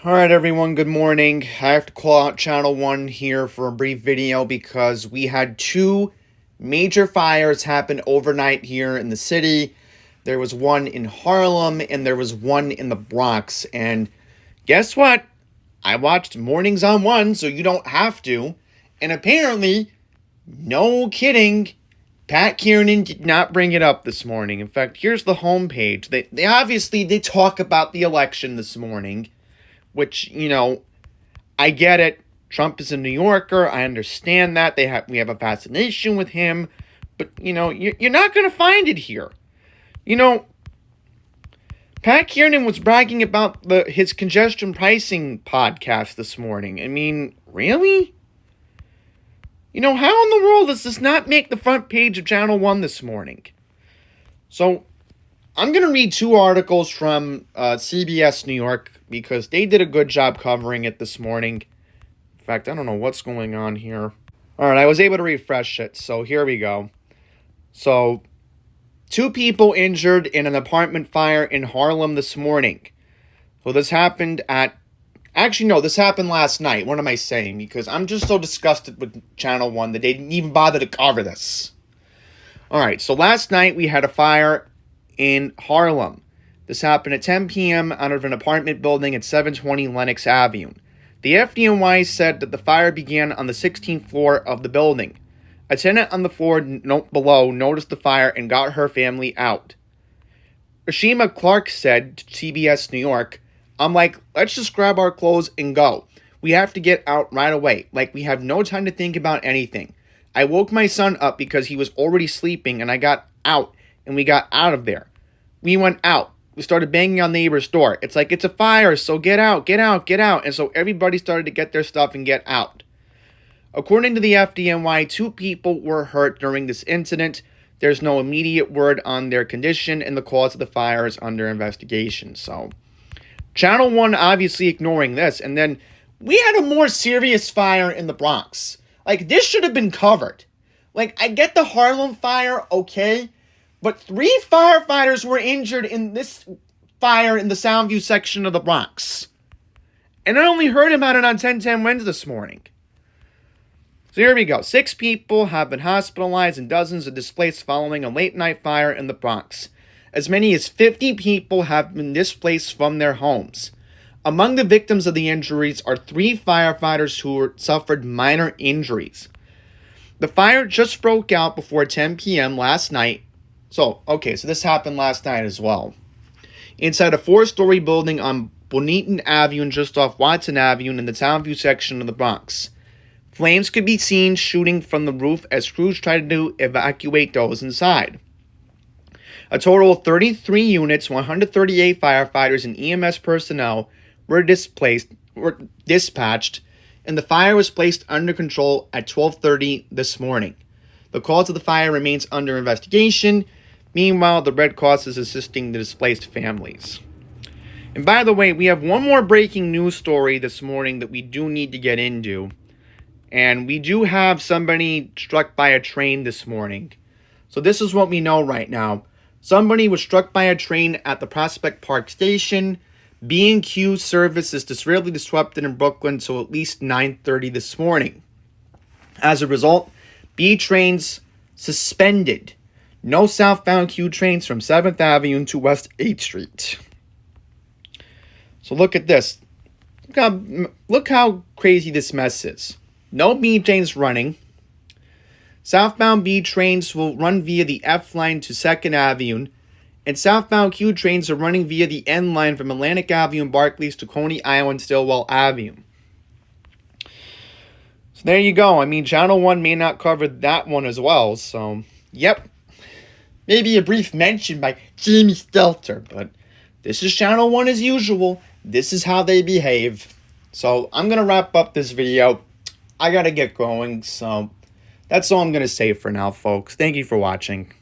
Alright everyone, good morning. I have to call out Channel 1 here for a brief video because we had two major fires happen overnight here in the city. There was one in Harlem and there was one in the Bronx. And guess what? I watched Mornings on 1, so you don't have to. And apparently, no kidding, Pat Kiernan did not bring it up this morning. In fact, here's the homepage. They obviously talk about the election this morning. Which, I get it. Trump is a New Yorker. I understand that. We have a fascination with him. But, you're not going to find it here. Pat Kiernan was bragging about his congestion pricing podcast this morning. I mean, really? How in the world does this not make the front page of Channel 1 this morning? So, I'm going to read two articles from CBS New York because they did a good job covering it this morning. In fact, I don't know what's going on here. All right, I was able to refresh it, so here we go. So, two people injured in an apartment fire in Harlem this morning. So this happened this happened last night. What am I saying? Because I'm just so disgusted with Channel 1 that they didn't even bother to cover this. All right, so last night we had a fire in Harlem. This happened at 10 p.m. out of an apartment building at 720 Lenox Avenue. The FDNY said that the fire began on the 16th floor of the building. A tenant on the floor below noticed the fire and got her family out. Rashima Clark said to CBS New York, "I'm like, let's just grab our clothes and go. We have to get out right away. Like, we have no time to think about anything. I woke my son up because he was already sleeping and I got out and we got out of there. We went out. We started banging on the neighbor's door. It's like, it's a fire, so get out, get out, get out." And so everybody started to get their stuff and get out. According to the FDNY, two people were hurt during this incident. There's no immediate word on their condition, and the cause of the fire is under investigation. So, Channel 1 obviously ignoring this. And then we had a more serious fire in the Bronx. Like, this should have been covered. Like, I get the Harlem fire, okay, but 3 firefighters were injured in this fire in the Soundview section of the Bronx. And I only heard about it on 1010 Wednesday this morning. So here we go. 6 people have been hospitalized and dozens are displaced following a late-night fire in the Bronx. As many as 50 people have been displaced from their homes. Among the victims of the injuries are 3 firefighters who suffered minor injuries. The fire just broke out before 10 p.m. last night. So this happened last night as well. Inside a 4-story building on Bonita Avenue just off Watson Avenue in the Townview section of the Bronx. Flames could be seen shooting from the roof as crews tried to evacuate those inside. A total of 33 units, 138 firefighters, and EMS personnel were dispatched, and the fire was placed under control at 12:30 this morning. The cause of the fire remains under investigation. Meanwhile, the Red Cross is assisting the displaced families. And by the way, we have one more breaking news story this morning that we do need to get into. And we do have somebody struck by a train this morning. So this is what we know right now. Somebody was struck by a train at the Prospect Park station. B&Q service is severely disrupted in Brooklyn until at least 9:30 this morning. As a result, B trains suspended. No southbound Q trains from 7th Avenue to West 8th Street. So look at this. Look how crazy this mess is. No B trains running. Southbound B trains will run via the F line to 2nd Avenue. And southbound Q trains are running via the N line from Atlantic Avenue and Barclays to Coney Island and Stillwell Avenue. So there you go. I mean, Channel 1 may not cover that one as well. So, yep. Maybe a brief mention by Jamie Stelter. But this is Channel 1 as usual. This is how they behave. So, I'm going to wrap up this video. I got to get going. So, that's all I'm going to say for now, folks. Thank you for watching.